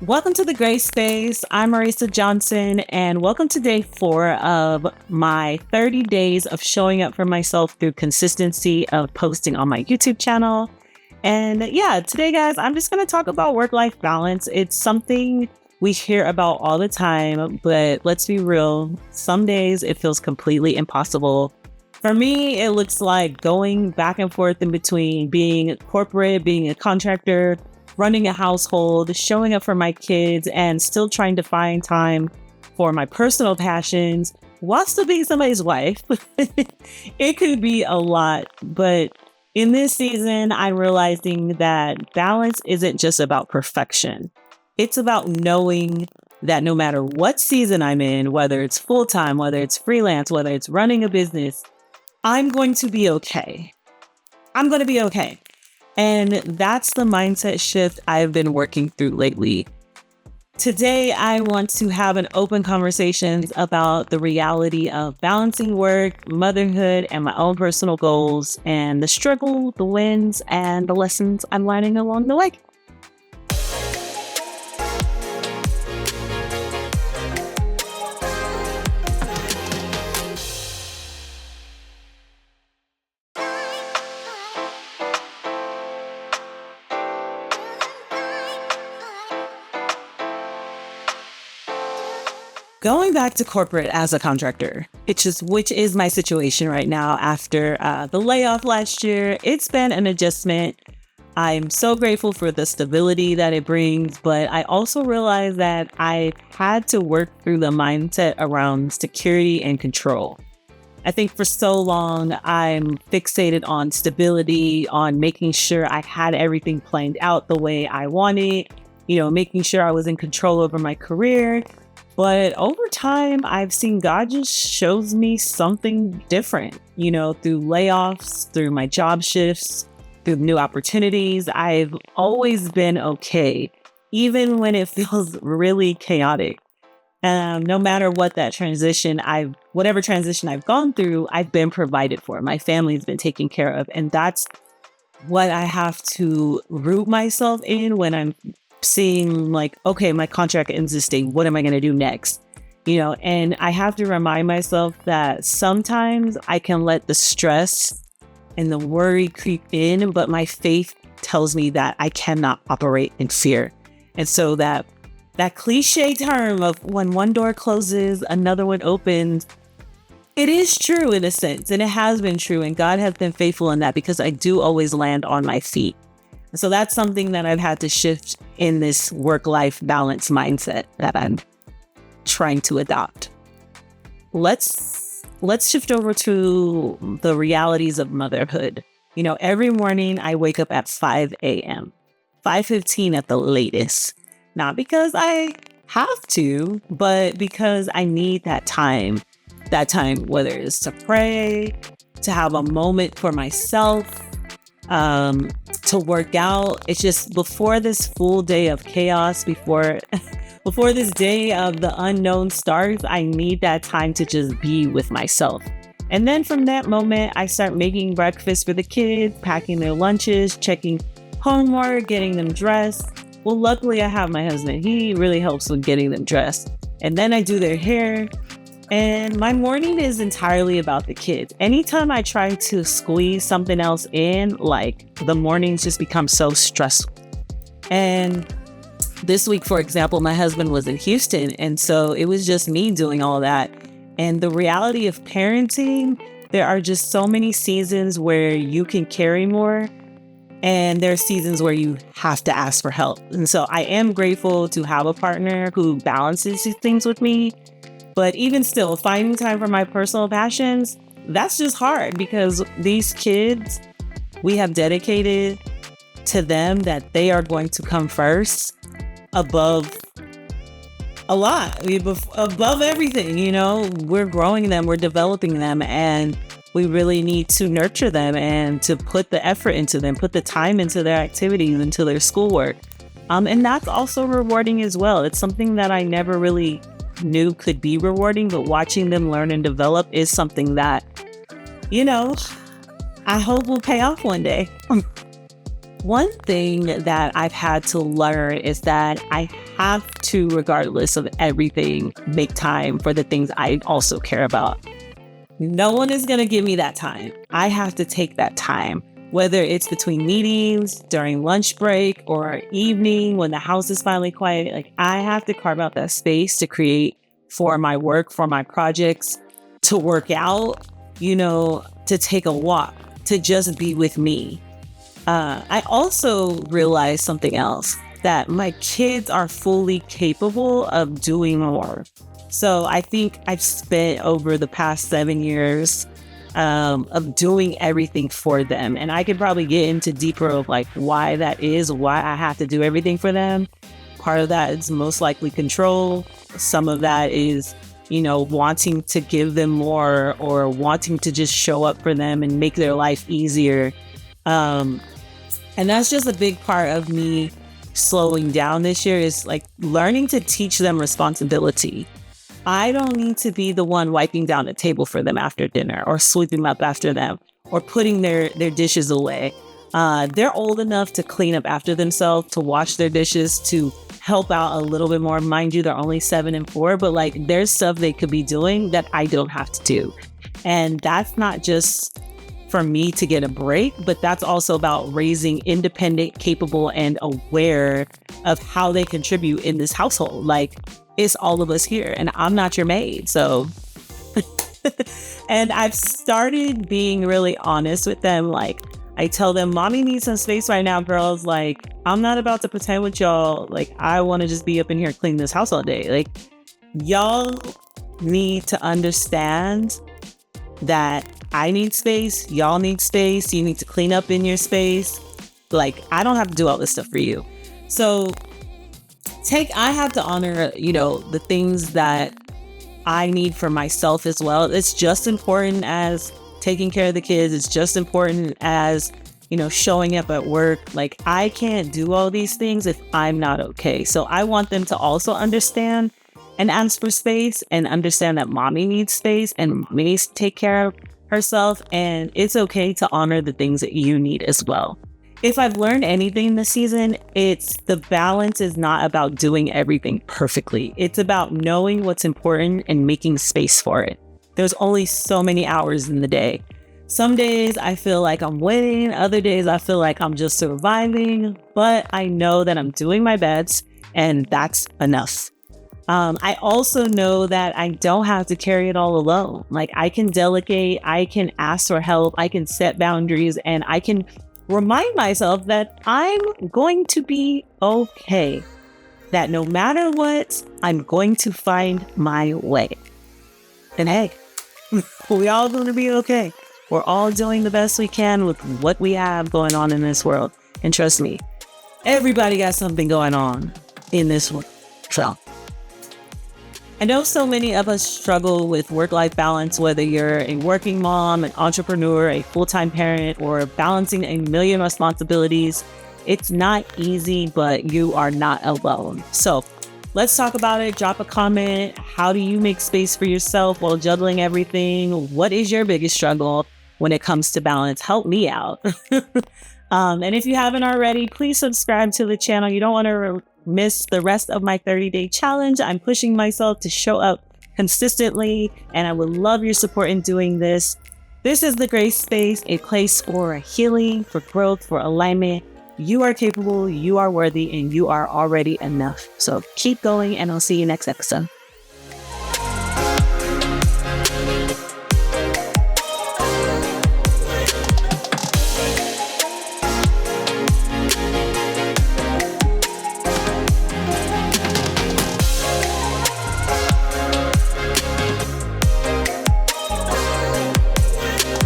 Welcome to the Gray Space. I'm Marisa Johnson, and welcome to day 4 of my 30 days of showing up for myself through consistency of posting on my YouTube channel. And yeah, today, guys, I'm just going to talk about work-life balance. It's something we hear about all the time, but let's be real. Some days it feels completely impossible. For me, it looks like going back and forth in between being corporate, being a contractor, running a household, showing up for my kids, and still trying to find time for my personal passions while still being somebody's wife. It could be a lot, but in this season, I'm realizing that balance isn't just about perfection. It's about knowing that no matter what season I'm in, whether it's full-time, whether it's freelance, whether it's running a business, I'm going to be okay. I'm going to be okay. And that's the mindset shift I've been working through lately. Today, I want to have an open conversation about the reality of balancing work, motherhood, and my own personal goals, and the struggle, the wins, and the lessons I'm learning along the way. Going back to corporate as a contractor, which is my situation right now after the layoff last year. It's been an adjustment. I'm so grateful for the stability that it brings, but I also realized that I had to work through the mindset around security and control. I think for so long, I'm fixated on stability, on making sure I had everything planned out the way I wanted, making sure I was in control over my career. But over time, I've seen God just shows me something different, through layoffs, through my job shifts, through new opportunities. I've always been okay, even when it feels really chaotic. No matter what whatever transition I've gone through, I've been provided for. My family's been taken care of. And that's what I have to root myself in when I'm seeing like, okay, my contract ends this day. What am I going to do next? And I have to remind myself that sometimes I can let the stress and the worry creep in, but my faith tells me that I cannot operate in fear. And so that cliche term of when one door closes, another one opens, it is true in a sense, and it has been true. And God has been faithful in that because I do always land on my feet. So that's something that I've had to shift in this work-life balance mindset that I'm trying to adopt. Let's shift over to the realities of motherhood. Every morning I wake up at 5 a.m., 5:15 at the latest. Not because I have to, but because I need that time, whether it's to pray, to have a moment for myself, to work out. It's just before this full day of chaos, before this day of the unknown starts, I need that time to just be with myself. And then from that moment, I start making breakfast for the kids, packing their lunches, checking homework, getting them dressed. Well, luckily I have my husband. He really helps with getting them dressed. And then I do their hair. And my morning is entirely about the kids. Anytime I try to squeeze something else in, like the mornings just become so stressful. And this week, for example, my husband was in Houston. And so it was just me doing all that. And the reality of parenting, there are just so many seasons where you can carry more. And there are seasons where you have to ask for help. And so I am grateful to have a partner who balances these things with me. But even still, finding time for my personal passions, that's just hard because these kids, we have dedicated to them that they are going to come first above a lot. Above everything, we're growing them, we're developing them, and we really need to nurture them and to put the effort into them, put the time into their activities, into their schoolwork. And that's also rewarding as well. It's something that I never really knew could be rewarding, but watching them learn and develop is something that, I hope will pay off one day. One thing that I've had to learn is that I have to, regardless of everything, make time for the things I also care about. No one is going to give me that time. I have to take that time, whether it's between meetings, during lunch break, or evening when the house is finally quiet. Like, I have to carve out that space to create for my work, for my projects, to work out, to take a walk, to just be with me. I also realized something else, that my kids are fully capable of doing more. So I think I've spent over the past 7 years of doing everything for them. And I could probably get into deeper of like why that is, why I have to do everything for them. Part of that is most likely control. Some of that is, wanting to give them more or wanting to just show up for them and make their life easier. And that's just a big part of me slowing down this year, is like learning to teach them responsibility. I don't need to be the one wiping down the table for them after dinner or sweeping up after them or putting their dishes away. They're old enough to clean up after themselves, to wash their dishes, to help out a little bit more. Mind you, they're only 7 and 4, but like there's stuff they could be doing that I don't have to do. And that's not just for me to get a break, but that's also about raising independent, capable, and aware of how they contribute in this household. Like, it's all of us here, and I'm not your maid. So, and I've started being really honest with them. Like, I tell them, mommy needs some space right now, girls. Like, I'm not about to pretend with y'all. Like, I want to just be up in here cleaning this house all day. Like, y'all need to understand that I need space. Y'all need space. You need to clean up in your space. Like, I don't have to do all this stuff for you. So I have to honor, the things that I need for myself as well. It's just important as taking care of the kids. It's just important as, showing up at work. Like, I can't do all these things if I'm not okay. So I want them to also understand and ask for space and understand that mommy needs space and mommy needs to take care of herself. And it's okay to honor the things that you need as well. If I've learned anything this season, it's the balance is not about doing everything perfectly. It's about knowing what's important and making space for it. There's only so many hours in the day. Some days I feel like I'm winning. Other days I feel like I'm just surviving, but I know that I'm doing my best and that's enough. I also know that I don't have to carry it all alone. Like, I can delegate, I can ask for help, I can set boundaries, and I can remind myself that I'm going to be okay. That no matter what, I'm going to find my way. And hey, we all going to be okay. We're all doing the best we can with what we have going on in this world. And trust me, everybody got something going on in this world. So I know so many of us struggle with work-life balance, whether you're a working mom, an entrepreneur, a full-time parent, or balancing a million responsibilities. It's not easy, but you are not alone. So let's talk about it. Drop a comment. How do you make space for yourself while juggling everything? What is your biggest struggle when it comes to balance? Help me out. And if you haven't already, please subscribe to the channel. You don't want to miss the rest of my 30-day challenge. I'm pushing myself to show up consistently, and I would love your support in doing this. This is the Grace Space, a place for healing, for growth, for alignment. You are capable, you are worthy, and you are already enough. So keep going, and I'll see you next episode.